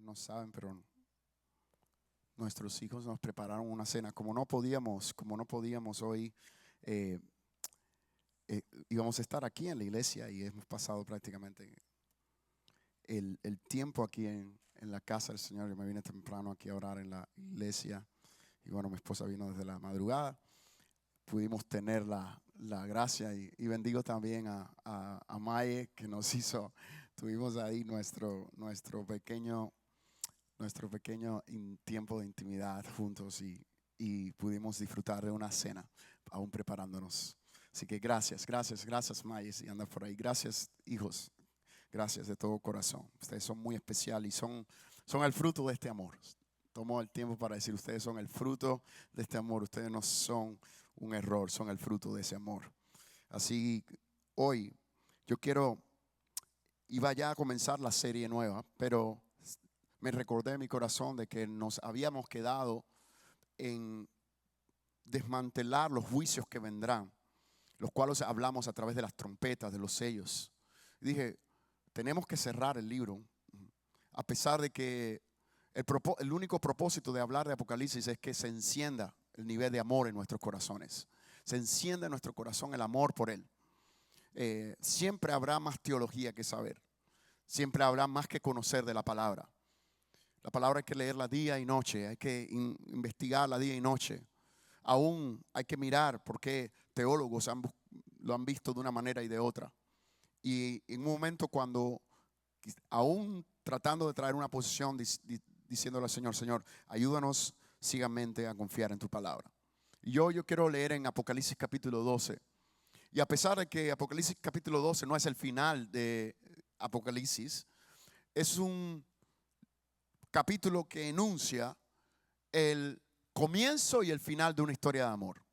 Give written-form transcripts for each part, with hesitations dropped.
no saben, pero nuestros hijos nos prepararon una cena. Como no podíamos hoy, eh, íbamos a estar aquí en la iglesia y hemos pasado prácticamente el tiempo aquí en la casa del Señor. Yo me vine temprano aquí a orar en la iglesia y bueno, mi esposa vino desde la madrugada. Pudimos tener la gracia y bendigo también a Maye que nos hizo. Tuvimos ahí nuestro pequeño tiempo de intimidad juntos y pudimos disfrutar de una cena, aún preparándonos. Así que gracias Maye, si andas por ahí. Gracias hijos, gracias de todo corazón. Ustedes son muy especiales y son el fruto de este amor. Tomo el tiempo para decir, ustedes son el fruto de este amor. Ustedes no son un error, son el fruto de ese amor. Así hoy yo iba ya a comenzar la serie nueva, pero me recordé en mi corazón de que nos habíamos quedado en desmantelar los juicios que vendrán, los cuales hablamos a través de las trompetas, de los sellos. Y dije, tenemos que cerrar el libro, a pesar de que el único propósito de hablar de Apocalipsis es que se encienda el nivel de amor en nuestros corazones. Se encienda en nuestro corazón el amor por Él. Siempre habrá más teología que saber. Siempre habrá más que conocer de la palabra. La palabra hay que leerla día y noche. Hay que investigarla día y noche. Aún hay que mirar por qué teólogos lo han visto de una manera y de otra. Y en un momento cuando, aún tratando de traer una posición, diciéndole al Señor, ayúdanos ciegamente a confiar en tu palabra. Y yo quiero leer en Apocalipsis capítulo 12. Y a pesar de que Apocalipsis capítulo 12 no es el final de Apocalipsis, es un capítulo que enuncia el comienzo y el final de una historia de amor.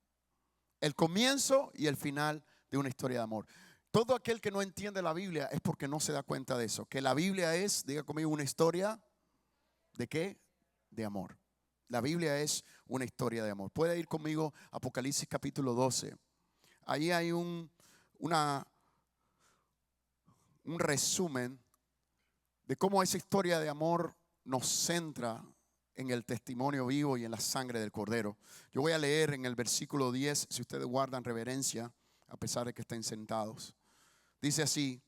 El comienzo y el final de una historia de amor. Todo aquel que no entiende la Biblia es porque no se da cuenta de eso. Que la Biblia es, diga conmigo, una historia ¿de qué? De amor. La Biblia es una historia de amor. Puede ir conmigo a Apocalipsis capítulo 12. Ahí hay un resumen de cómo esa historia de amor nos centra en el testimonio vivo y en la sangre del Cordero. Yo voy a leer en el versículo 10, si ustedes guardan reverencia, a pesar de que estén sentados. Dice así: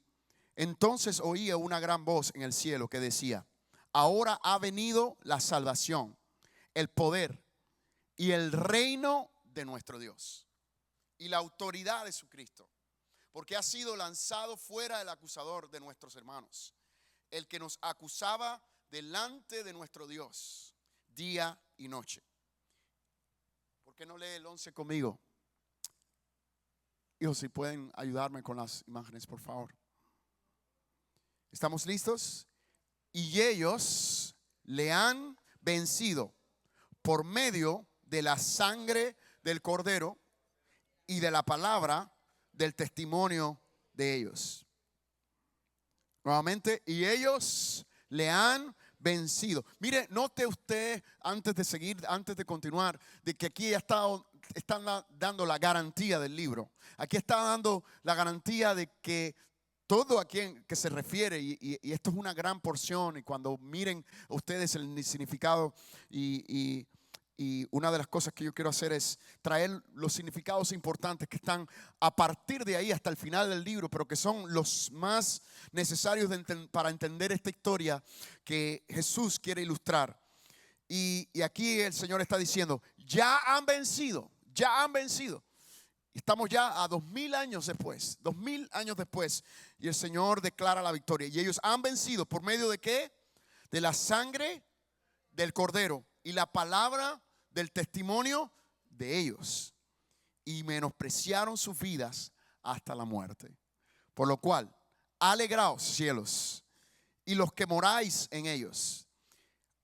entonces oía una gran voz en el cielo que decía: ahora ha venido la salvación, el poder y el reino de nuestro Dios y la autoridad de su Cristo, porque ha sido lanzado fuera el acusador de nuestros hermanos, el que nos acusaba delante de nuestro Dios día y noche. ¿Por qué no lee el 11 conmigo? Hijos, si pueden ayudarme con las imágenes, por favor. ¿Estamos listos? Y ellos le han vencido por medio de la sangre del Cordero y de la palabra del testimonio de ellos. Nuevamente, y ellos le han vencido. Mire, note usted, antes de continuar, de que aquí están dando la garantía del libro. Aquí está dando la garantía de que todo a quien que se refiere, y esto es una gran porción, y cuando miren ustedes el significado y una de las cosas que yo quiero hacer es traer los significados importantes que están a partir de ahí hasta el final del libro, pero que son los más necesarios para entender esta historia que Jesús quiere ilustrar. Y aquí el Señor está diciendo: ya han vencido, ya han vencido. Estamos ya a 2000 años después, 2000 años después, y el Señor declara la victoria. Y ellos han vencido por medio de ¿qué? De la sangre del Cordero y la palabra del testimonio de ellos, y menospreciaron sus vidas hasta la muerte. Por lo cual, alegraos, cielos, y los que moráis en ellos.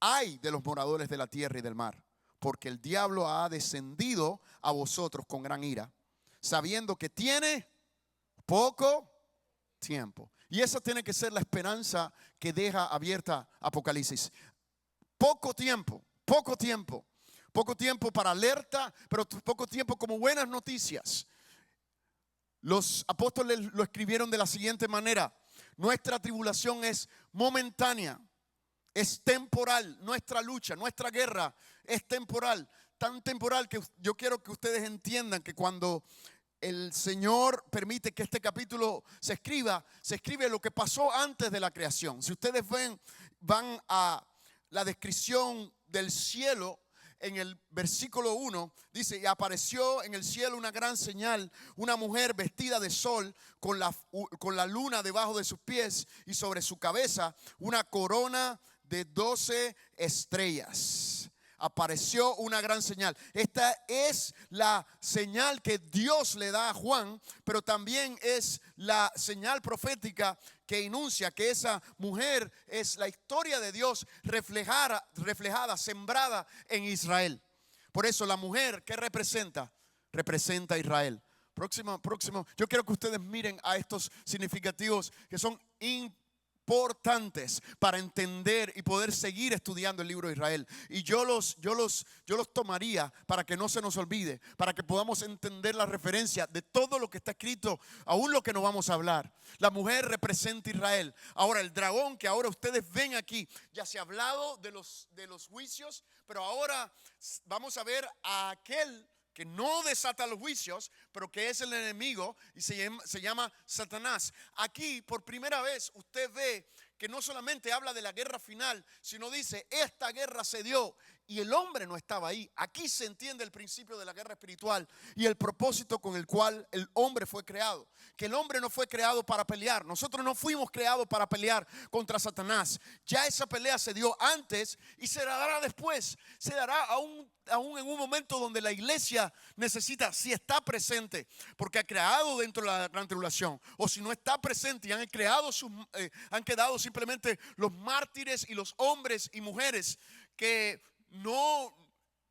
Ay de los moradores de la tierra y del mar, porque el diablo ha descendido a vosotros con gran ira, sabiendo que tiene poco tiempo. Y esa tiene que ser la esperanza que deja abierta Apocalipsis. Poco tiempo, poco tiempo. Poco tiempo para alerta, pero poco tiempo como buenas noticias. Los apóstoles lo escribieron de la siguiente manera: nuestra tribulación es momentánea, es temporal. Nuestra lucha, nuestra guerra es temporal. Tan temporal que yo quiero que ustedes entiendan que cuando el Señor permite que este capítulo se escribe lo que pasó antes de la creación. Si ustedes van a la descripción del cielo, en el versículo 1 dice: y apareció en el cielo una gran señal, una mujer vestida de sol con la luna debajo de sus pies y sobre su cabeza una corona de 12 estrellas. Apareció una gran señal. Esta es la señal que Dios le da a Juan, pero también es la señal profética que enuncia que esa mujer es la historia de Dios reflejada, sembrada en Israel. Por eso la mujer, ¿qué representa? Representa a Israel. Próximo. Yo quiero que ustedes miren a estos significativos que son importantes para entender y poder seguir estudiando el libro de Israel. Y yo los tomaría para que no se nos olvide, para que podamos entender la referencia de todo lo que está escrito, aún lo que no vamos a hablar. La mujer representa a Israel. Ahora el dragón que ahora ustedes ven aquí, ya se ha hablado de los juicios, pero ahora vamos a ver a aquel que no desata los juicios, pero que es el enemigo y se llama Satanás. Aquí por primera vez usted ve que no solamente habla de la guerra final, sino dice: esta guerra se dio y el hombre no estaba ahí. Aquí se entiende el principio de la guerra espiritual y el propósito con el cual el hombre fue creado. Que el hombre no fue creado para pelear. Nosotros no fuimos creados para pelear contra Satanás. Ya esa pelea se dio antes y se dará después. Se dará aún en un momento donde la iglesia necesita, si está presente, porque ha creado dentro de la gran tribulación, o si no está presente y han quedado simplemente los mártires y los hombres y mujeres que no,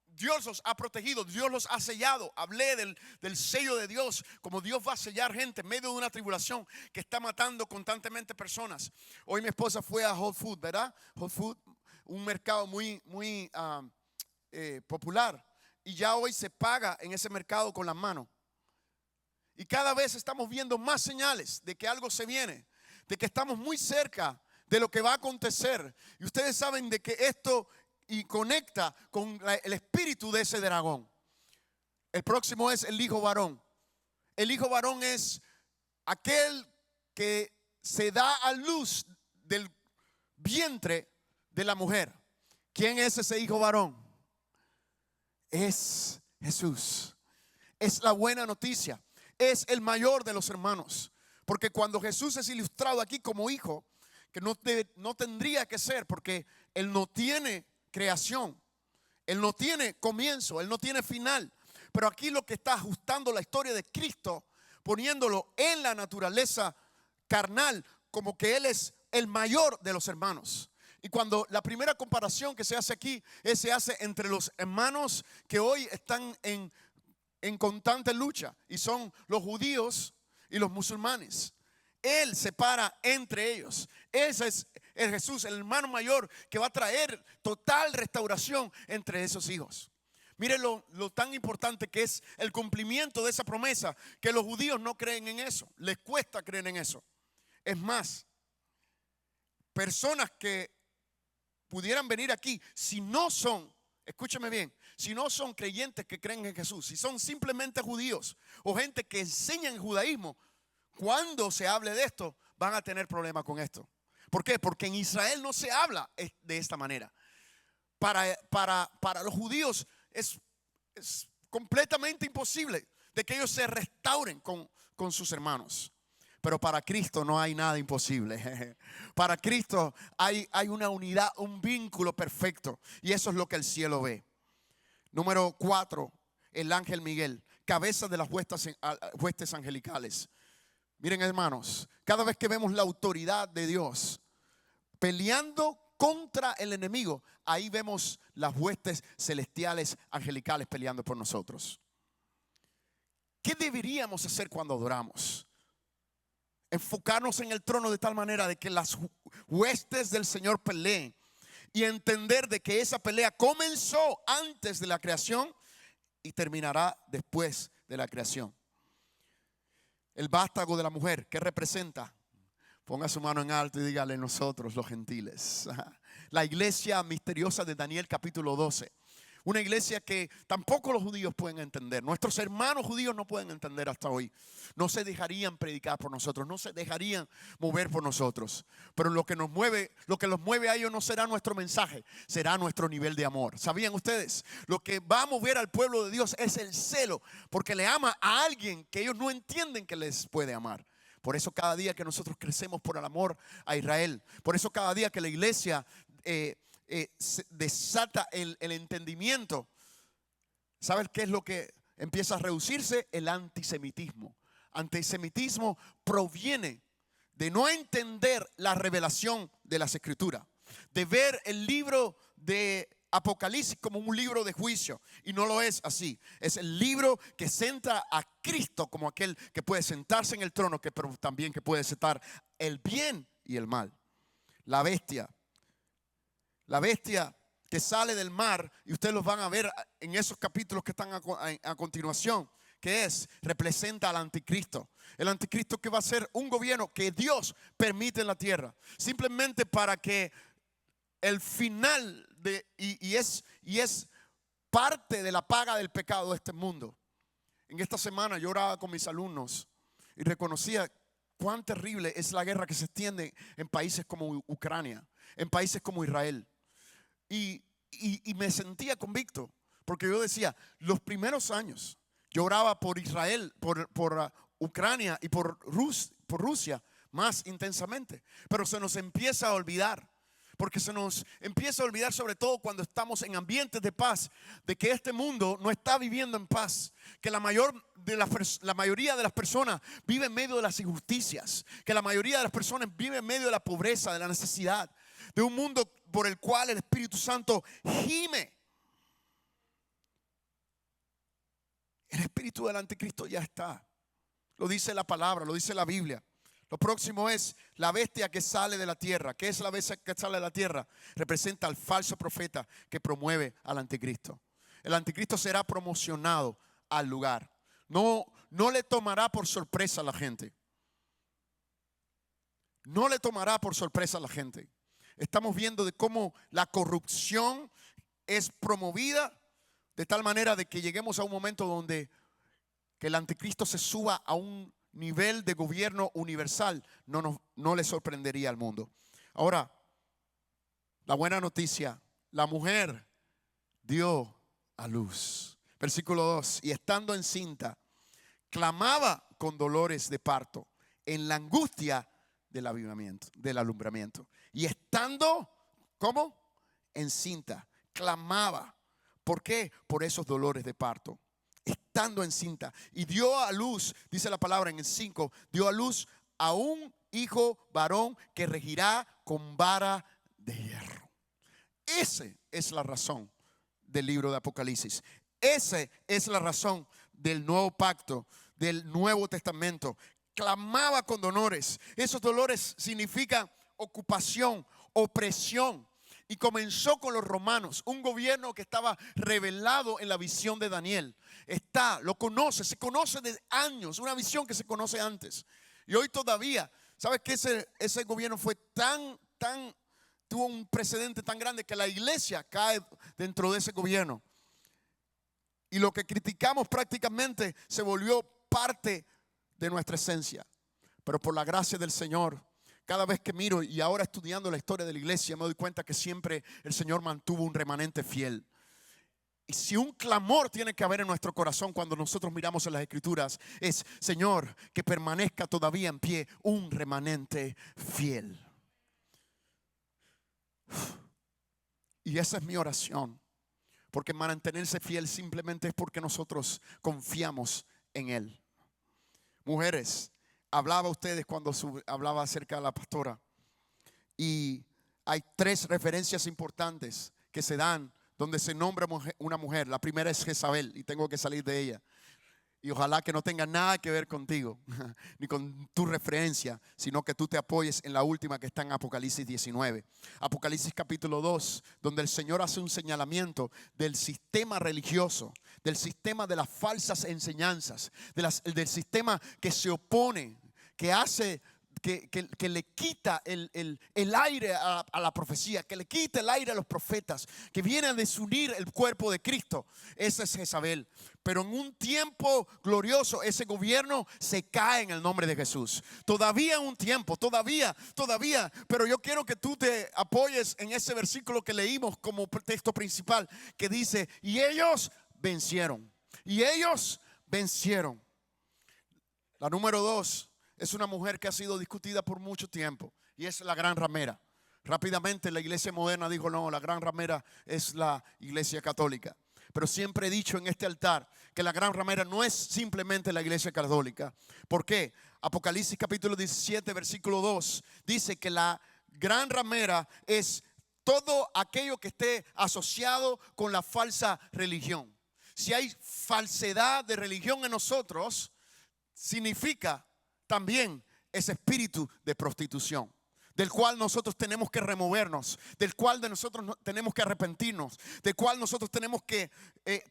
Dios los ha protegido, Dios los ha sellado. Hablé del sello de Dios, como Dios va a sellar gente en medio de una tribulación que está matando constantemente personas. Hoy mi esposa fue a Whole Foods, ¿verdad? Whole Foods, un mercado muy popular, y ya hoy se paga en ese mercado con las manos. Y cada vez estamos viendo más señales de que algo se viene, de que estamos muy cerca de lo que va a acontecer. Y ustedes saben de que esto y conecta con el espíritu de ese dragón. El próximo es el hijo varón. El hijo varón es aquel que se da a luz del vientre de la mujer. ¿Quién es ese hijo varón? Es Jesús. Es la buena noticia. Es el mayor de los hermanos. Porque cuando Jesús es ilustrado aquí como hijo, que no tendría que ser, porque Él no tiene creación, Él no tiene comienzo, Él no tiene final. Pero aquí lo que está ajustando la historia de Cristo, poniéndolo en la naturaleza carnal, como que Él es el mayor de los hermanos. Y cuando la primera comparación que se hace aquí se hace entre los hermanos que hoy están en constante lucha, y son los judíos y los musulmanes. Él se para entre ellos. Ese es el Jesús, el hermano mayor, que va a traer total restauración entre esos hijos. Miren lo tan importante que es el cumplimiento de esa promesa, que los judíos no creen en eso. Les cuesta creer en eso. Es más, personas que pudieran venir aquí, si no son, escúchame bien, si no son creyentes que creen en Jesús, si son simplemente judíos o gente que enseña el judaísmo, cuando se hable de esto, van a tener problemas con esto. ¿Por qué? Porque en Israel no se habla de esta manera. Para los judíos es completamente imposible de que ellos se restauren con sus hermanos. Pero para Cristo no hay nada imposible. Para Cristo hay una unidad, un vínculo perfecto. Y eso es lo que el cielo ve. Número 4, el ángel Miguel, cabeza de las huestes angelicales. Miren, hermanos, cada vez que vemos la autoridad de Dios peleando contra el enemigo, ahí vemos las huestes celestiales angelicales peleando por nosotros. ¿Qué deberíamos hacer cuando adoramos? Enfocarnos en el trono de tal manera de que las huestes del Señor peleen, y entender de que esa pelea comenzó antes de la creación y terminará después de la creación. El vástago de la mujer, ¿qué representa? Ponga su mano en alto y dígale: nosotros los gentiles. La iglesia misteriosa de Daniel capítulo 12. Una iglesia que tampoco los judíos pueden entender. Nuestros hermanos judíos no pueden entender hasta hoy. No se dejarían predicar por nosotros, no se dejarían mover por nosotros. Pero lo que los mueve a ellos no será nuestro mensaje, será nuestro nivel de amor. ¿Sabían ustedes? Lo que va a mover al pueblo de Dios es el celo, porque le ama a alguien que ellos no entienden que les puede amar. Por eso cada día que nosotros crecemos por el amor a Israel, por eso cada día que la iglesia desata el entendimiento, ¿sabes qué es lo que empieza a reducirse? El antisemitismo. Antisemitismo proviene de no entender la revelación de las Escrituras, de ver el libro de Apocalipsis como un libro de juicio, y no lo es así. Es el libro que centra a Cristo como aquel que puede sentarse en el trono, pero también que puede sentar el bien y el mal. La bestia que sale del mar, y ustedes los van a ver en esos capítulos que están a continuación, que representa al anticristo. El anticristo que va a ser un gobierno que Dios permite en la tierra, simplemente para que el final y es parte de la paga del pecado de este mundo. En esta semana yo oraba con mis alumnos y reconocía cuán terrible es la guerra que se extiende en países como Ucrania, en países como Israel. Y me sentía convicto, porque yo decía, los primeros años yo oraba por Israel, por Ucrania y por Rusia más intensamente, pero se nos empieza a olvidar. Porque se nos empieza a olvidar, sobre todo cuando estamos en ambientes de paz, de que este mundo no está viviendo en paz, que la mayoría de las personas vive en medio de las injusticias, que la mayoría de las personas vive en medio de la pobreza, de la necesidad, de un mundo por el cual el Espíritu Santo gime. El espíritu del anticristo ya está. Lo dice la palabra, lo dice la Biblia. Lo próximo es la bestia que sale de la tierra. ¿Qué es la bestia que sale de la tierra? Representa al falso profeta que promueve al anticristo. El anticristo será promocionado al lugar. No le tomará por sorpresa a la gente. No le tomará por sorpresa a la gente. Estamos viendo de cómo la corrupción es promovida de tal manera de que lleguemos a un momento donde que el anticristo se suba a un nivel de gobierno universal. No le sorprendería al mundo. Ahora, la buena noticia: la mujer dio a luz. Versículo 2: y estando encinta, clamaba con dolores de parto, en la angustia del alumbramiento. Y estando, ¿cómo? Encinta, clamaba. ¿Por qué? Por esos dolores de parto. Estando encinta, y dio a luz, dice la palabra en el 5, dio a luz a un hijo varón que regirá con vara de hierro. Esa es la razón del libro de Apocalipsis. Esa es la razón del nuevo pacto, del Nuevo Testamento. Clamaba con dolores. Esos dolores significan ocupación, opresión. Y comenzó con los romanos, un gobierno que estaba revelado en la visión de Daniel. Se conoce de años, una visión que se conoce antes. Y hoy todavía, ¿sabes qué? Ese gobierno fue tuvo un precedente tan grande que la iglesia cae dentro de ese gobierno. Y lo que criticamos prácticamente se volvió parte de nuestra esencia. Pero por la gracia del Señor, cada vez que miro y ahora estudiando la historia de la iglesia, me doy cuenta que siempre el Señor mantuvo un remanente fiel. Y si un clamor tiene que haber en nuestro corazón cuando nosotros miramos en las Escrituras, es: Señor, que permanezca todavía en pie un remanente fiel. Y esa es mi oración, porque mantenerse fiel simplemente es porque nosotros confiamos en Él. Mujeres, hablaba a ustedes cuando hablaba acerca de la pastora, y hay 3 referencias importantes que se dan donde se nombra una mujer. La primera es Jezabel, y tengo que salir de ella, y ojalá que no tenga nada que ver contigo ni con tu referencia, sino que tú te apoyes en la última que está en Apocalipsis 19. Apocalipsis capítulo 2, donde el Señor hace un señalamiento del sistema religioso, del sistema de las falsas enseñanzas, del sistema que se opone, que hace que le quita el aire a la profecía, que le quita el aire a los profetas, que viene a desunir el cuerpo de Cristo. Esa es Jezabel. Pero en un tiempo glorioso ese gobierno se cae en el nombre de Jesús. Todavía un tiempo, todavía. Pero yo quiero que tú te apoyes en ese versículo que leímos como texto principal, que dice: y ellos vencieron. Y ellos vencieron. La número 2 es una mujer que ha sido discutida por mucho tiempo, y es la gran ramera. Rápidamente la iglesia moderna dijo: no, la gran ramera es la iglesia católica. Pero siempre he dicho en este altar que la gran ramera no es simplemente la iglesia católica. ¿Por qué? Apocalipsis capítulo 17 versículo 2 dice que la gran ramera es todo aquello que esté asociado con la falsa religión. Si hay falsedad de religión en nosotros, significa también ese espíritu de prostitución, del cual nosotros tenemos que removernos, del cual de nosotros tenemos que arrepentirnos, del cual nosotros tenemos que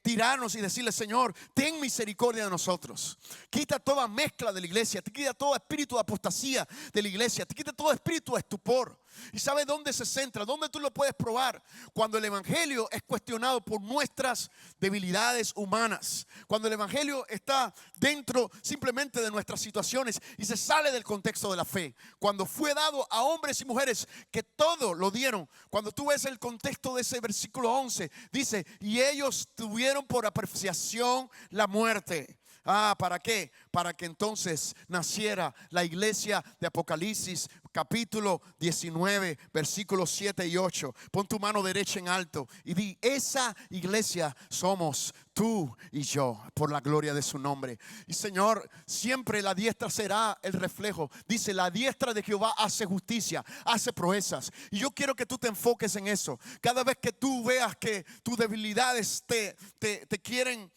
tirarnos y decirle: Señor, ten misericordia de nosotros. Quita toda mezcla de la iglesia, te quita todo espíritu de apostasía de la iglesia, te quita todo espíritu de estupor. ¿Y sabe dónde se centra? ¿Dónde tú lo puedes probar? Cuando el evangelio es cuestionado por nuestras debilidades humanas, cuando el evangelio está dentro simplemente de nuestras situaciones y se sale del contexto de la fe, cuando fue dado a hombres y mujeres que todo lo dieron. Cuando tú ves el contexto de ese versículo 11, dice: y ellos tuvieron por apreciación la muerte. ¿Para qué? Para que entonces naciera la iglesia de Apocalipsis capítulo 19 versículos 7 y 8. Pon tu mano derecha en alto y di: esa iglesia somos tú y yo, por la gloria de su nombre. Y Señor, siempre la diestra será el reflejo. Dice: la diestra de Jehová hace justicia, hace proezas. Y yo quiero que tú te enfoques en eso. Cada vez que tú veas que tus debilidades te quieren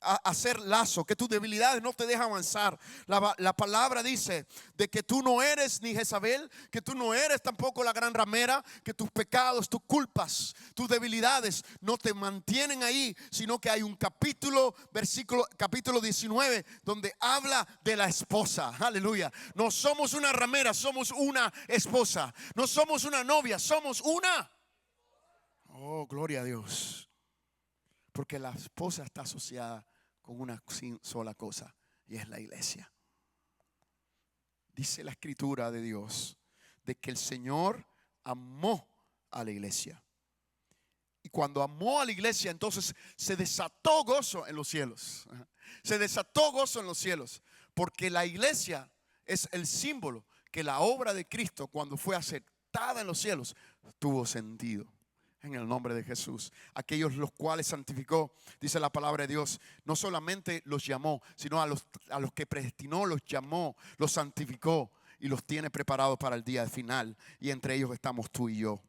a hacer lazo, que tus debilidades no te dejan avanzar, la palabra dice de que tú no eres ni Jezabel, que tú no eres tampoco la gran ramera, que tus pecados, tus culpas, tus debilidades no te mantienen ahí, sino que hay un capítulo 19 donde habla de la esposa. Aleluya. No somos una ramera, somos una esposa. No somos una novia, somos una. Oh, gloria a Dios. Porque la esposa está asociada con una sola cosa, y es la iglesia. Dice la escritura de Dios de que el Señor amó a la iglesia. Y cuando amó a la iglesia, entonces se desató gozo en los cielos. Se desató gozo en los cielos. Porque la iglesia es el símbolo que la obra de Cristo, cuando fue aceptada en los cielos, tuvo sentido. En el nombre de Jesús. Aquellos los cuales santificó, dice la palabra de Dios, no solamente los llamó, sino a los que predestinó, los llamó, los santificó y los tiene preparados para el día final. Y entre ellos estamos tú y yo.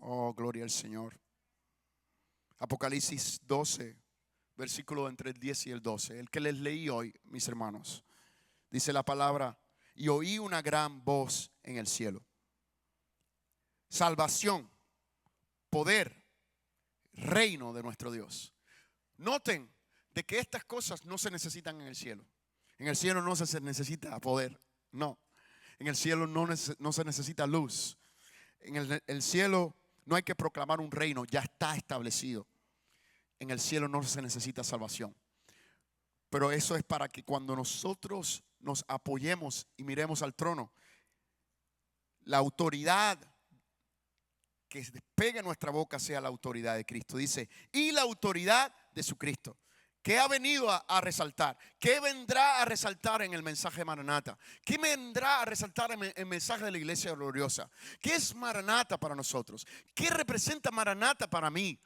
Oh, gloria al Señor. Apocalipsis 12, versículo entre el 10 y el 12. El que les leí hoy, mis hermanos. Dice la palabra: y oí una gran voz en el cielo. Salvación, poder, reino de nuestro Dios. Noten de que estas cosas no se necesitan en el cielo. En el cielo no se necesita poder, no. En el cielo no se necesita luz. En el cielo no hay que proclamar un reino, ya está establecido. En el cielo no se necesita salvación. Pero eso es para que cuando nosotros nos apoyemos y miremos al trono, la autoridad que despegue nuestra boca sea la autoridad de Cristo. Dice: y la autoridad de su Cristo. ¿Qué ha venido a resaltar? ¿Qué vendrá a resaltar en el mensaje de Maranata? ¿Qué vendrá a resaltar en el mensaje de la iglesia gloriosa? ¿Qué es Maranata para nosotros? ¿Qué representa Maranata para mí?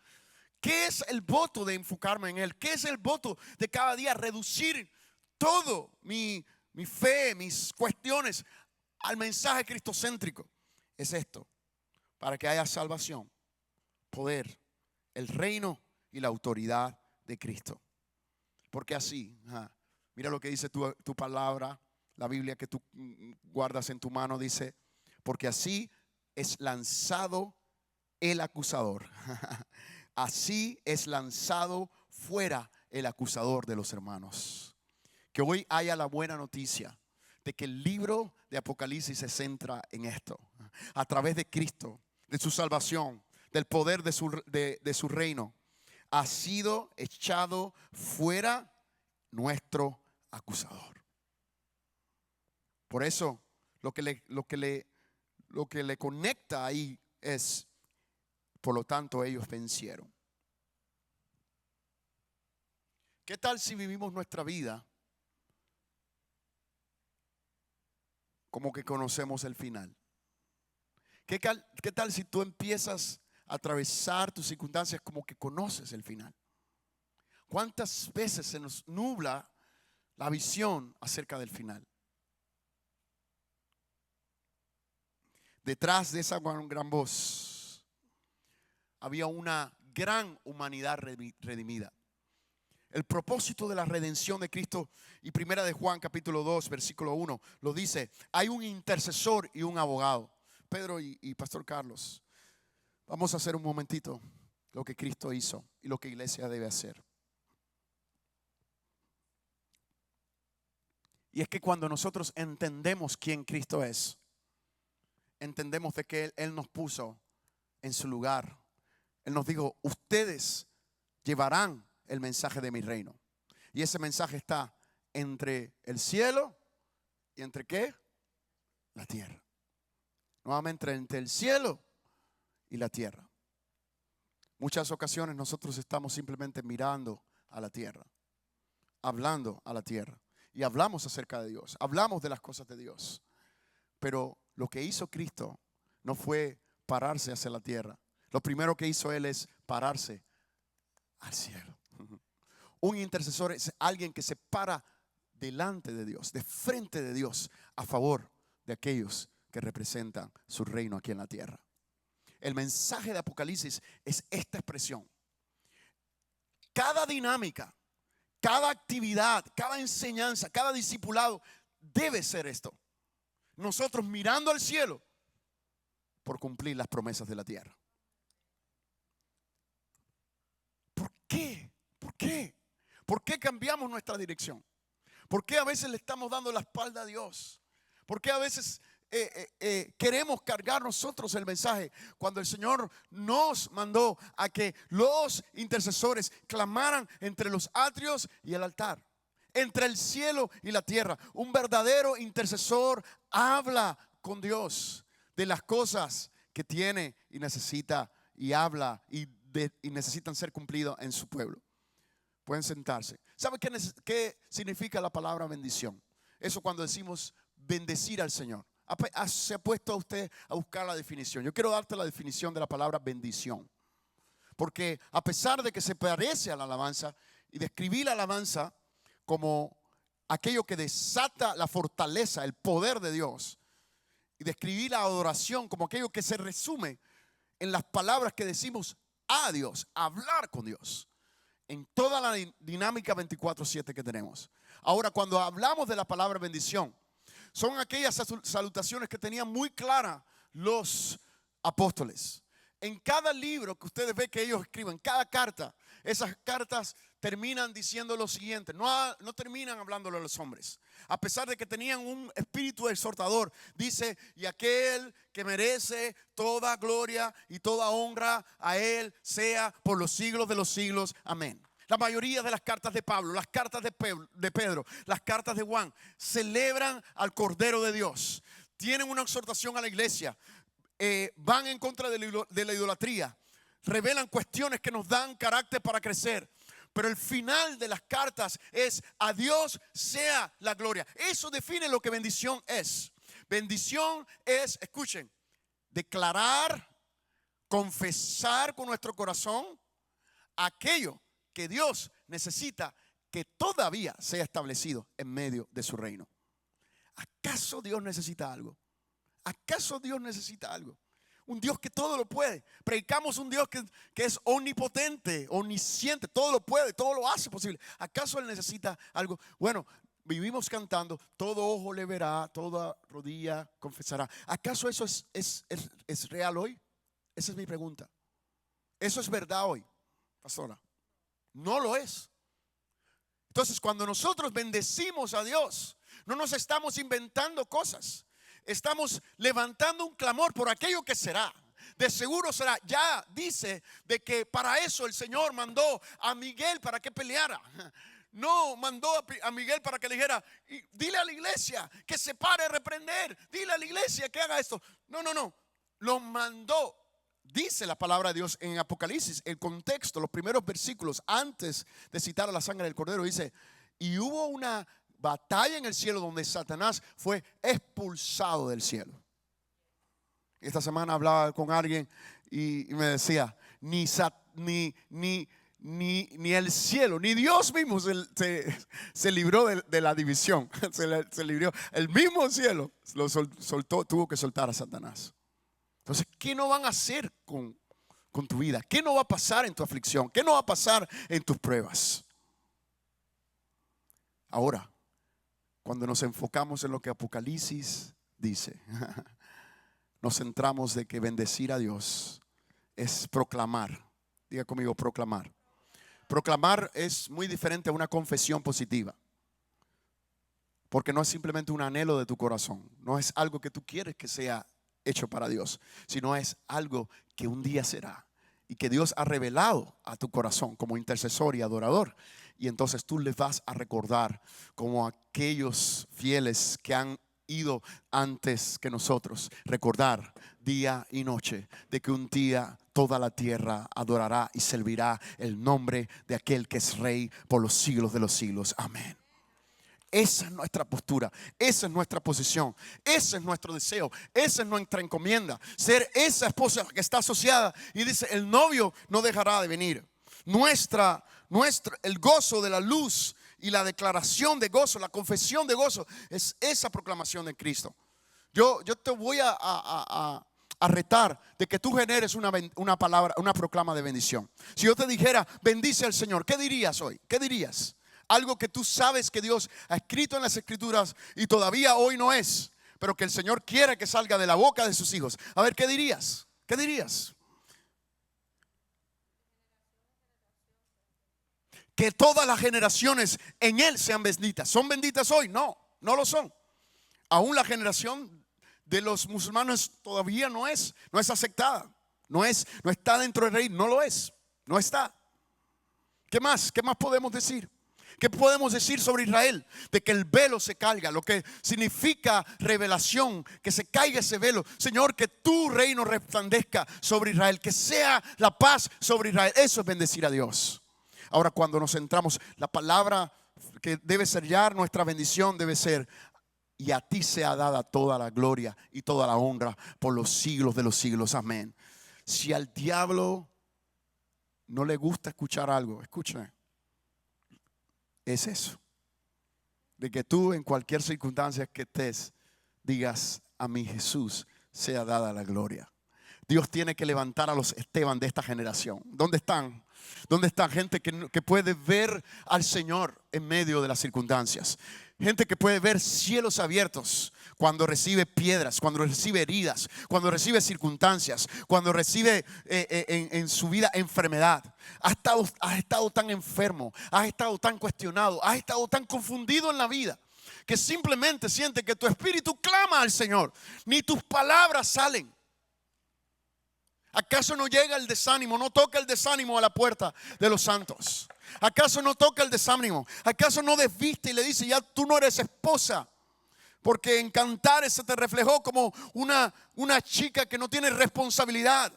¿Qué es el voto de enfocarme en él? ¿Qué es el voto de cada día reducir todo mi fe, mis cuestiones al mensaje cristocéntrico? Es esto: para que haya salvación, poder, el reino y la autoridad de Cristo. Porque así, mira lo que dice tu palabra, la Biblia que tú guardas en tu mano, dice: porque así es lanzado el acusador. Así es lanzado fuera el acusador de los hermanos. Que hoy haya la buena noticia de que el libro de Apocalipsis se centra en esto. A través de Cristo, de su salvación, del poder de su reino, ha sido echado fuera nuestro acusador. Por eso lo que le conecta ahí es, por lo tanto, ellos vencieron. ¿Qué tal si vivimos nuestra vida como que conocemos el final? ¿Qué tal si tú empiezas a atravesar tus circunstancias como que conoces el final? ¿Cuántas veces se nos nubla la visión acerca del final? Detrás de esa gran voz había una gran humanidad redimida. El propósito de la redención de Cristo, y primera de Juan capítulo 2 versículo 1 lo dice: hay un intercesor y un abogado. Pedro y Pastor Carlos, vamos a hacer un momentito lo que Cristo hizo y lo que iglesia debe hacer. Y es que cuando nosotros entendemos quién Cristo es, entendemos de que Él nos puso en su lugar. Él nos dijo: ustedes llevarán el mensaje de mi reino. Y ese mensaje está entre el cielo y entre ¿qué? La tierra. Nuevamente, entre el cielo y la tierra. Muchas ocasiones nosotros estamos simplemente mirando a la tierra, hablando a la tierra, y hablamos acerca de Dios, hablamos de las cosas de Dios. Pero lo que hizo Cristo no fue pararse hacia la tierra. Lo primero que hizo Él es pararse al cielo. Un intercesor es alguien que se para delante de Dios, de frente de Dios, a favor de aquellos que representan su reino aquí en la tierra. El mensaje de Apocalipsis es esta expresión. Cada dinámica, cada actividad, cada enseñanza, cada discipulado debe ser esto. Nosotros mirando al cielo por cumplir las promesas de la tierra. ¿Por qué? ¿Por qué? ¿Por qué cambiamos nuestra dirección? ¿Por qué a veces le estamos dando la espalda a Dios? ¿Por qué a veces queremos cargar nosotros el mensaje cuando el Señor nos mandó a que los intercesores clamaran entre los atrios y el altar, entre el cielo y la tierra? Un verdadero intercesor habla con Dios de las cosas que tiene y necesita, y habla y necesitan ser cumplidas en su pueblo. Pueden sentarse. ¿Sabe qué significa la palabra bendición? Eso cuando decimos bendecir al Señor. Se ha puesto a usted a buscar la definición. Yo quiero darte la definición de la palabra bendición. Porque a pesar de que se parece a la alabanza, y describí la alabanza como aquello que desata la fortaleza, el poder de Dios, y describí la adoración como aquello que se resume en las palabras que decimos a Dios, hablar con Dios, en toda la dinámica 24/7 que tenemos. Ahora, cuando hablamos de la palabra bendición, son aquellas salutaciones que tenían muy clara los apóstoles. En cada libro que ustedes ven que ellos escriben, cada carta, esas cartas terminan diciendo lo siguiente. No terminan hablándolo a los hombres. A pesar de que tenían un espíritu exhortador, dice: y aquel que merece toda gloria y toda honra, a él sea por los siglos de los siglos. Amén. La mayoría de las cartas de Pablo, las cartas de Pedro, las cartas de Juan, celebran al Cordero de Dios. Tienen una exhortación a la iglesia. Van en contra de la idolatría. Revelan cuestiones que nos dan carácter para crecer. Pero el final de las cartas es: a Dios sea la gloria. Eso define lo que bendición es. Bendición es, escuchen, declarar, confesar con nuestro corazón aquello que Dios necesita que todavía sea establecido en medio de su reino. ¿Acaso Dios necesita algo? ¿Acaso Dios necesita algo? Un Dios que todo lo puede. Predicamos un Dios que es omnipotente, omnisciente, todo lo puede, todo lo hace posible. ¿Acaso Él necesita algo? Bueno, vivimos cantando: todo ojo le verá, toda rodilla confesará. ¿Acaso eso es real hoy? Esa es mi pregunta. ¿Eso es verdad hoy, pastora? No lo es. Entonces, cuando nosotros bendecimos a Dios, No nos estamos inventando cosas. Estamos levantando un clamor por aquello que será. De seguro será. Ya dice de que para eso el Señor mandó a Miguel para que peleara. No mandó a Miguel para que le dijera, dile a la iglesia que se pare a reprender. Dile a la iglesia que haga esto. No. Lo mandó. Dice la palabra de Dios en Apocalipsis, el contexto, los primeros versículos antes de citar a la sangre del cordero, dice: y hubo una batalla en el cielo donde Satanás fue expulsado del cielo. Esta semana hablaba con alguien y me decía, ni el cielo, ni Dios mismo se libró de la división. Se libró. El mismo cielo lo soltó, tuvo que soltar a Satanás. Entonces, ¿qué no van a hacer con tu vida? ¿Qué no va a pasar en tu aflicción? ¿Qué no va a pasar en tus pruebas? Ahora, cuando nos enfocamos en lo que Apocalipsis dice, nos centramos de que bendecir a Dios es proclamar. Diga conmigo, proclamar. Proclamar es muy diferente a una confesión positiva, porque no es simplemente un anhelo de tu corazón, no es algo que tú quieres que sea hecho para Dios, sino es algo que un día será y que Dios ha revelado a tu corazón como intercesor y adorador. Y entonces tú les vas a recordar como aquellos fieles que han ido antes que nosotros, recordar día y noche de que un día toda la tierra adorará y servirá el nombre de aquel que es Rey por los siglos de los siglos. Amén. Esa es nuestra postura, esa es nuestra posición, ese es nuestro deseo, esa es nuestra encomienda. Ser esa esposa que está asociada y dice: el novio no dejará de venir. El gozo de la luz y la declaración de gozo, la confesión de gozo, es esa proclamación de Cristo. Yo te voy a retar de que tú generes una palabra, una proclama de bendición. Si yo te dijera, bendice al Señor, ¿qué dirías hoy? ¿Qué dirías? Algo que tú sabes que Dios ha escrito en las Escrituras y todavía hoy no es, pero que el Señor quiere que salga de la boca de sus hijos. A ver, ¿qué dirías? ¿Qué dirías? Que todas las generaciones en Él sean benditas. ¿Son benditas hoy? No, no lo son. Aún la generación de los musulmanes todavía no es aceptada. No está dentro del reino, no lo es. No está. ¿Qué más? ¿Qué más podemos decir? ¿Qué podemos decir sobre Israel? De que el velo se caiga, lo que significa revelación, que se caiga ese velo. Señor, que tu reino resplandezca sobre Israel, que sea la paz sobre Israel. Eso es bendecir a Dios. Ahora, cuando nos centramos, la palabra que debe sellar nuestra bendición debe ser: y a ti sea dada toda la gloria y toda la honra por los siglos de los siglos. Amén. Si al diablo no le gusta escuchar algo, escúchame, es eso, de que tú en cualquier circunstancia que estés digas: a mi Jesús sea dada la gloria. Dios tiene que levantar a los Esteban de esta generación. ¿Dónde están? ¿Dónde está gente que puede ver al Señor en medio de las circunstancias? Gente que puede ver cielos abiertos cuando recibe piedras, cuando recibe heridas, cuando recibe circunstancias, cuando recibe en su vida enfermedad. Has estado tan enfermo, has estado tan cuestionado, has estado tan confundido en la vida, que simplemente siente que tu espíritu clama al Señor, ni tus palabras salen. ¿Acaso no llega el desánimo? ¿No toca el desánimo a la puerta de los santos? ¿Acaso no toca el desánimo? ¿Acaso no desviste y le dice: ya tú no eres esposa? Porque en Cantares se te reflejó como una chica que no tiene responsabilidad.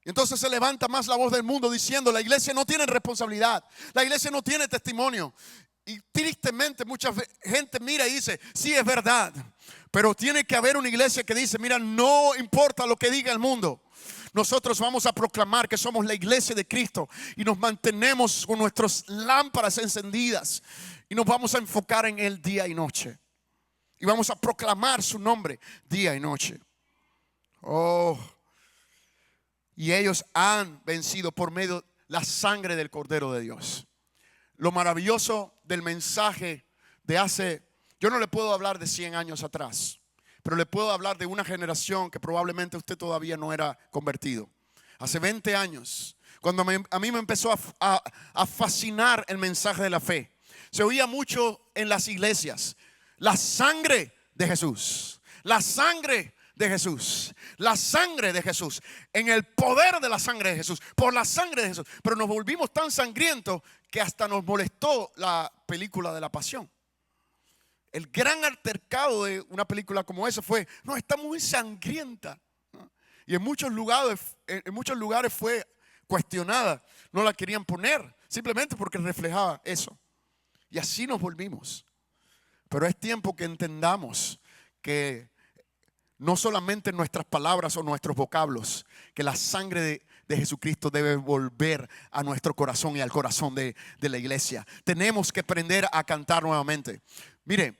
Y entonces se levanta más la voz del mundo diciendo: la iglesia no tiene responsabilidad, la iglesia no tiene testimonio. Y tristemente mucha gente mira y dice: sí, es verdad. Pero tiene que haber una iglesia que dice: mira, no importa lo que diga el mundo, nosotros vamos a proclamar que somos la iglesia de Cristo y nos mantenemos con nuestras lámparas encendidas y nos vamos a enfocar en Él día y noche y vamos a proclamar su nombre día y noche. Oh, y ellos han vencido por medio de la sangre del Cordero de Dios. Lo maravilloso del mensaje de hace, yo no le puedo hablar de 100 años atrás, pero le puedo hablar de una generación que probablemente usted todavía no era convertido. Hace 20 años, cuando a mí me empezó a fascinar el mensaje de la fe. se oía mucho en las iglesias: la sangre de Jesús, la sangre de Jesús, la sangre de Jesús, en el poder de la sangre de Jesús, por la sangre de Jesús. Pero nos volvimos tan sangrientos que hasta nos molestó la película de la Pasión. El gran altercado de una película como esa fue: no, está muy sangrienta, ¿no? Y en muchos lugares fue cuestionada. No la querían poner simplemente porque reflejaba eso. Y así nos volvimos. Pero es tiempo que entendamos que no solamente nuestras palabras o nuestros vocablos, que la sangre de Jesucristo debe volver a nuestro corazón y al corazón de la iglesia. Tenemos que aprender a cantar nuevamente. Mire,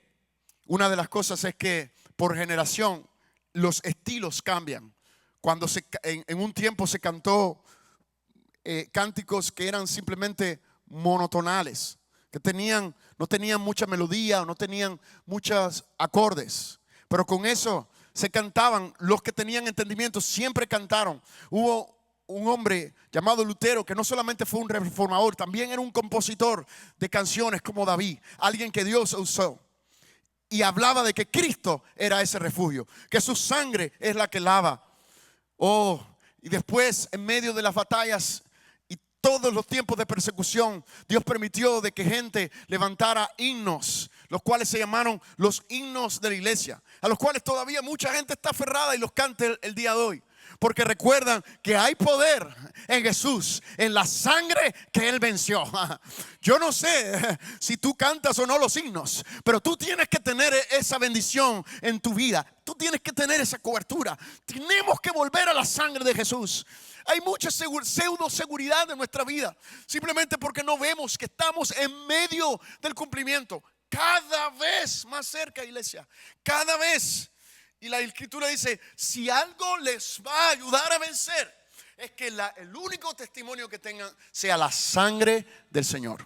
una de las cosas es que por generación los estilos cambian. Cuando en un tiempo se cantó cánticos que eran simplemente monotonales, que no tenían mucha melodía, no tenían muchos acordes, pero con eso se cantaban. Los que tenían entendimiento siempre cantaron. Hubo un hombre llamado Lutero que no solamente fue un reformador, también era un compositor de canciones como David, alguien que Dios usó. Y hablaba de que Cristo era ese refugio, que su sangre es la que lava. Y después, en medio de las batallas y todos los tiempos de persecución, Dios permitió de que gente levantara himnos, los cuales se llamaron los himnos de la iglesia, a los cuales todavía mucha gente está aferrada y los canta el día de hoy. Porque recuerdan que hay poder en Jesús, en la sangre que Él venció. Yo no sé si tú cantas o no los himnos, pero tú tienes que tener esa bendición en tu vida. Tú tienes que tener esa cobertura. Tenemos que volver a la sangre de Jesús. Hay mucha pseudo seguridad en nuestra vida, simplemente porque no vemos que estamos en medio del cumplimiento. Cada vez más cerca, iglesia, cada vez. Y la escritura dice: si algo les va a ayudar a vencer, es que el único testimonio que tengan sea la sangre del Señor.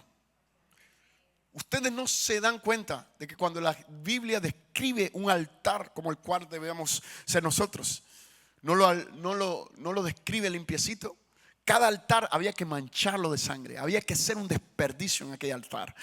Ustedes no se dan cuenta de que cuando la Biblia describe un altar como el cual debemos ser nosotros, no lo describe limpiecito. Cada altar había que mancharlo de sangre. Había que hacer un desperdicio en aquel altar.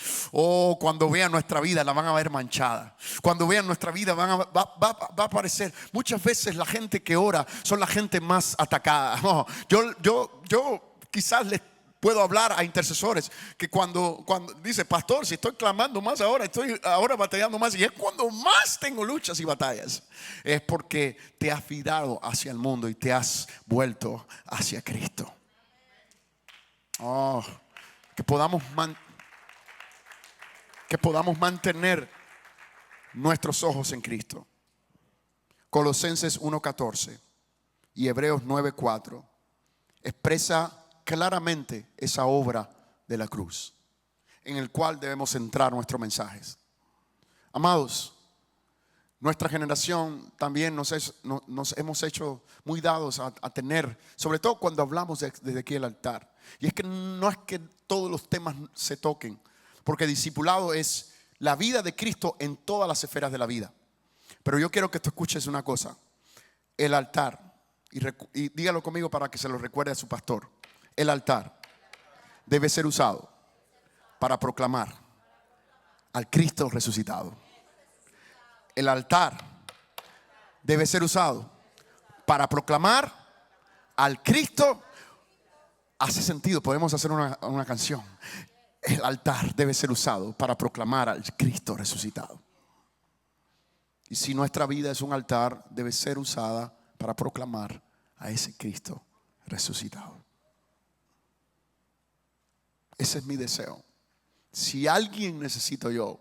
Cuando vean nuestra vida la van a ver manchada. Cuando vean nuestra vida va a aparecer. Muchas veces la gente que ora son la gente más atacada. Yo quizás les puedo hablar a intercesores que cuando dice: pastor, si estoy clamando más ahora, estoy ahora batallando más, y es cuando más tengo luchas y batallas. Es porque te has virado hacia el mundo y te has vuelto hacia Cristo. Que podamos mantener nuestros ojos en Cristo. Colosenses 1:14 y Hebreos 9:4 expresa claramente esa obra de la cruz, en el cual debemos centrar nuestros mensajes. Amados, nuestra generación también nos hemos hecho muy dados a tener, sobre todo cuando hablamos desde aquí el altar. Y es que no es que todos los temas se toquen, porque discipulado es la vida de Cristo en todas las esferas de la vida. Pero yo quiero que tú escuches una cosa: el altar, y dígalo conmigo para que se lo recuerde a su pastor. El altar debe ser usado para proclamar al Cristo resucitado. El altar debe ser usado para proclamar al Cristo. Hace sentido, podemos hacer una canción. El altar debe ser usado para proclamar al Cristo resucitado. Y si nuestra vida es un altar, debe ser usada para proclamar a ese Cristo resucitado. Ese es mi deseo. Si alguien necesito yo,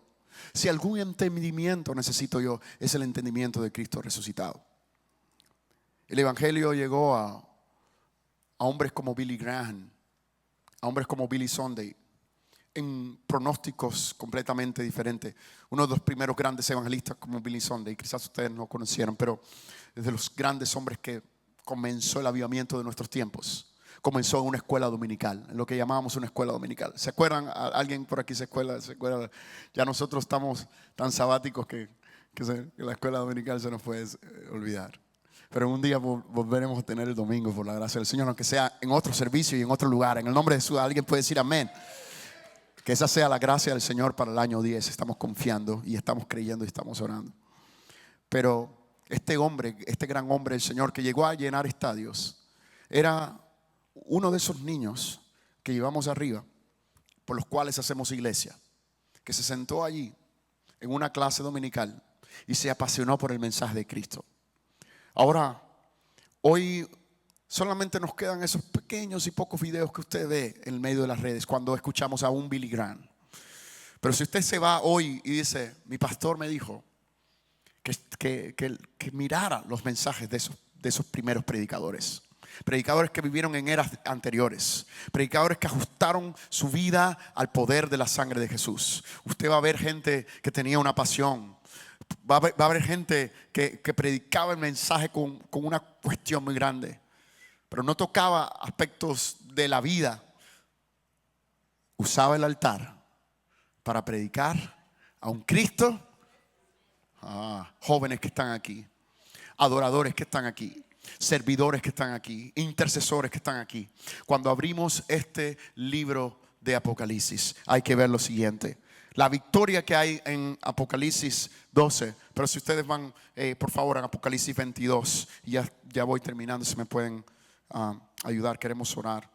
si algún entendimiento necesito yo, es el entendimiento de Cristo resucitado. El evangelio llegó a hombres como Billy Graham, a hombres como Billy Sunday, en pronósticos completamente diferentes. Uno de los primeros grandes evangelistas como Billy Sunday, quizás ustedes no conocieron, pero es de los grandes hombres que comenzó el avivamiento de nuestros tiempos. Comenzó en una escuela dominical, en lo que llamábamos una escuela dominical. ¿Se acuerdan? ¿Alguien por aquí se acuerda? Ya nosotros estamos tan sabáticos que la escuela dominical se nos puede olvidar. Pero un día volveremos a tener el domingo por la gracia del Señor, aunque sea en otro servicio y en otro lugar. En el nombre de Jesús, alguien puede decir amén. Que esa sea la gracia del Señor para el año 10. Estamos confiando y estamos creyendo y estamos orando. Pero este hombre, este gran hombre, el Señor, que llegó a llenar estadios, era uno de esos niños que llevamos arriba, por los cuales hacemos iglesia, que se sentó allí en una clase dominical y se apasionó por el mensaje de Cristo. Ahora, hoy solamente nos quedan esos pequeños y pocos videos que usted ve en medio de las redes cuando escuchamos a un Billy Graham. Pero si usted se va hoy y dice, mi pastor me dijo que mirara los mensajes de esos primeros predicadores. Predicadores que vivieron en eras anteriores. Predicadores que ajustaron su vida al poder de la sangre de Jesús. Usted va a ver gente que tenía una pasión. Va a haber gente que predicaba el mensaje con una cuestión muy grande, pero no tocaba aspectos de la vida. Usaba el altar para predicar a un Cristo. Jóvenes que están aquí, adoradores que están aquí, servidores que están aquí, intercesores que están aquí. Cuando abrimos este libro de Apocalipsis, hay que ver lo siguiente. La victoria que hay en Apocalipsis 12. Pero si ustedes van, por favor, a Apocalipsis 22. Y ya voy terminando, si me pueden ayudar, queremos orar.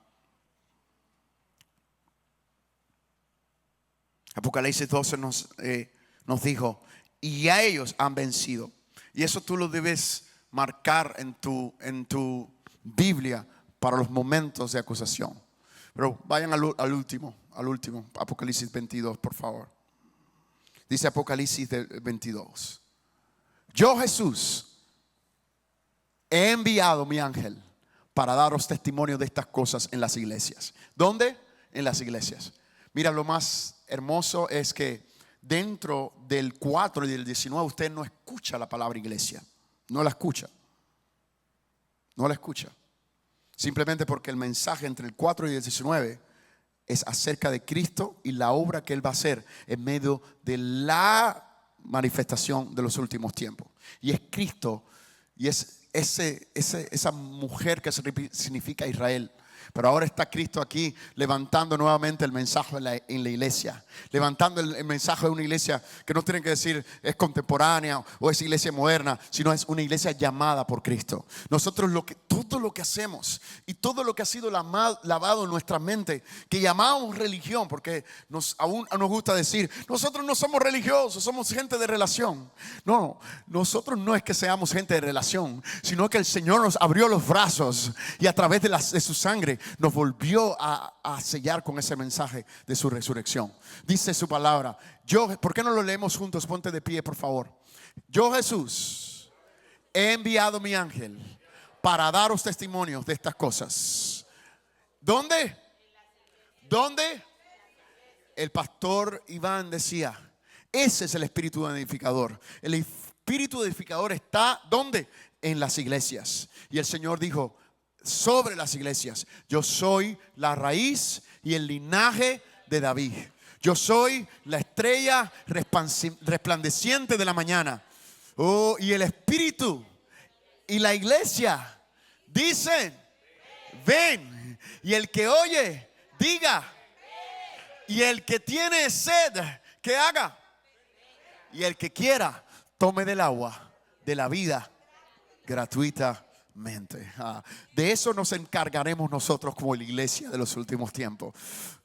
Apocalipsis 12 nos dijo, y a ellos han vencido. Y eso tú lo debes marcar en tu Biblia para los momentos de acusación. Pero vayan al último, Apocalipsis 22, por favor. Dice Apocalipsis 22. Yo, Jesús, he enviado mi ángel para daros testimonio de estas cosas en las iglesias. ¿Dónde? En las iglesias. Mira, lo más hermoso es que dentro del 4 y del 19 usted no escucha la palabra iglesia. No la escucha. No la escucha. Simplemente porque el mensaje entre el 4 y el 19 es acerca de Cristo y la obra que Él va a hacer en medio de la manifestación de los últimos tiempos. Y es Cristo y es esa mujer que significa Israel. Pero ahora está Cristo aquí levantando nuevamente el mensaje en la iglesia. Levantando el mensaje de una iglesia que no tienen que decir es contemporánea o es iglesia moderna, sino es una iglesia llamada por Cristo. Nosotros todo lo que hacemos y todo lo que ha sido lavado en nuestra mente, que llamamos religión, porque aún nos gusta decir, nosotros no somos religiosos, somos gente de relación. No, nosotros no es que seamos gente de relación, sino que el Señor nos abrió los brazos y a través de su sangre nos volvió a sellar con ese mensaje de su resurrección. Dice su palabra. ¿Por qué no lo leemos juntos? Ponte de pie, por favor. Yo, Jesús, he enviado mi ángel para daros testimonios de estas cosas. ¿Dónde? ¿Dónde? El pastor Iván decía, ese es el espíritu edificador. El espíritu edificador está ¿dónde? En las iglesias. Y el Señor dijo, sobre las iglesias, yo soy la raíz y el linaje de David. Yo soy la estrella resplandeciente de la mañana. Y el espíritu y la iglesia dicen, ven. Y el que oye, diga. Y el que tiene sed, que haga. Y el que quiera, tome del agua de la vida gratuitamente. De eso nos encargaremos nosotros como la iglesia de los últimos tiempos.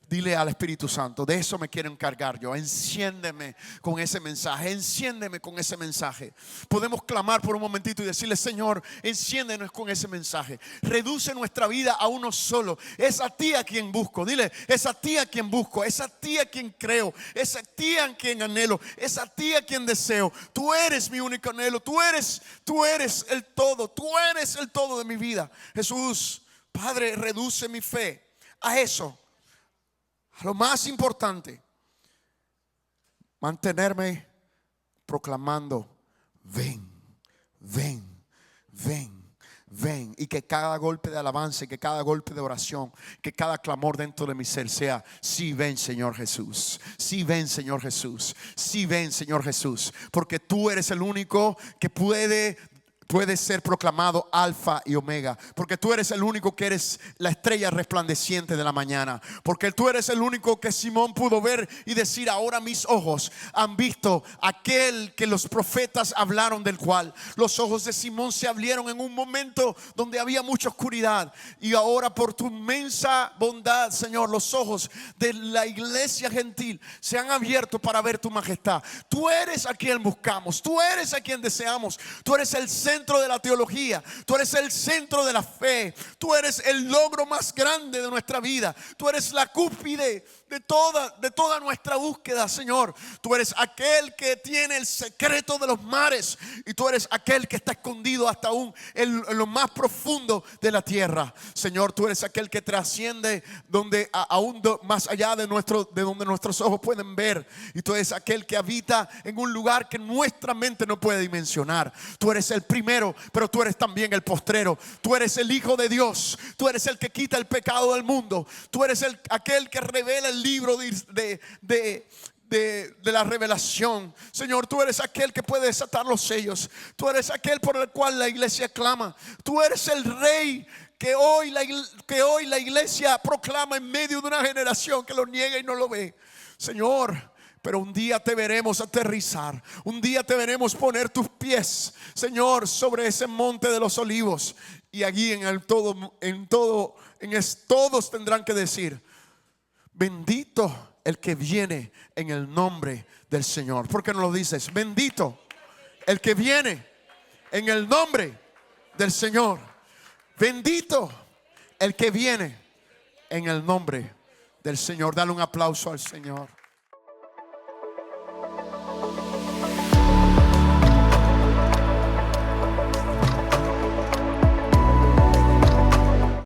Dile al Espíritu Santo, de eso me quiero encargar yo. Enciéndeme con ese mensaje. Enciéndeme con ese mensaje. Podemos clamar por un momentito y decirle, Señor, enciéndenos con ese mensaje. Reduce nuestra vida a uno solo. Es a ti a quien busco. Dile, es a ti a quien busco. Es a ti a quien creo. Es a ti a quien anhelo. Es a ti a quien deseo. Tú eres mi único anhelo. Tú eres el todo. Tú eres el todo de mi vida. Jesús, Padre, reduce mi fe a eso. Lo más importante, mantenerme proclamando, ven, ven, ven, ven. Y que cada golpe de alabanza, que cada golpe de oración, que cada clamor dentro de mi ser sea, sí ven Señor Jesús, sí ven Señor Jesús, sí ven Señor Jesús. Porque tú eres el único que puede puedes ser proclamado Alfa y Omega, porque tú eres el único que eres la estrella resplandeciente de la mañana, porque tú eres el único que Simón pudo ver y decir: ahora mis ojos han visto aquel que los profetas hablaron, del cual los ojos de Simón se abrieron en un momento donde había mucha oscuridad, y ahora por tu inmensa bondad, Señor, los ojos de la iglesia gentil se han abierto para ver tu majestad. Tú eres a quien buscamos, tú eres a quien deseamos, tú eres el centro de la teología, tú eres el centro de la fe, tú eres el logro más grande de nuestra vida, tú eres la cúspide de toda nuestra búsqueda, Señor. Tú eres aquel que tiene el secreto de los mares, y tú eres aquel que está escondido hasta aún en lo más profundo de la tierra. Señor, tú eres aquel que trasciende donde aún más allá de donde nuestros ojos pueden ver, y tú eres aquel que habita en un lugar que nuestra mente no puede dimensionar. Tú eres el primero, pero tú eres también el postrero. Tú eres el Hijo de Dios, tú eres el que quita el pecado del mundo, tú eres aquel que revela el libro de la revelación. Señor, tú eres aquel que puede desatar los sellos, tú eres aquel por el cual la iglesia clama, tú eres el Rey que hoy la iglesia proclama en medio de una generación que lo niega y no lo ve, Señor. Pero un día te veremos aterrizar, un día te veremos poner tus pies, Señor, sobre ese monte de los olivos, y allí todos tendrán que decir: bendito el que viene en el nombre del Señor. ¿Por qué no lo dices? Bendito el que viene en el nombre del Señor. Bendito el que viene en el nombre del Señor. Dale un aplauso al Señor.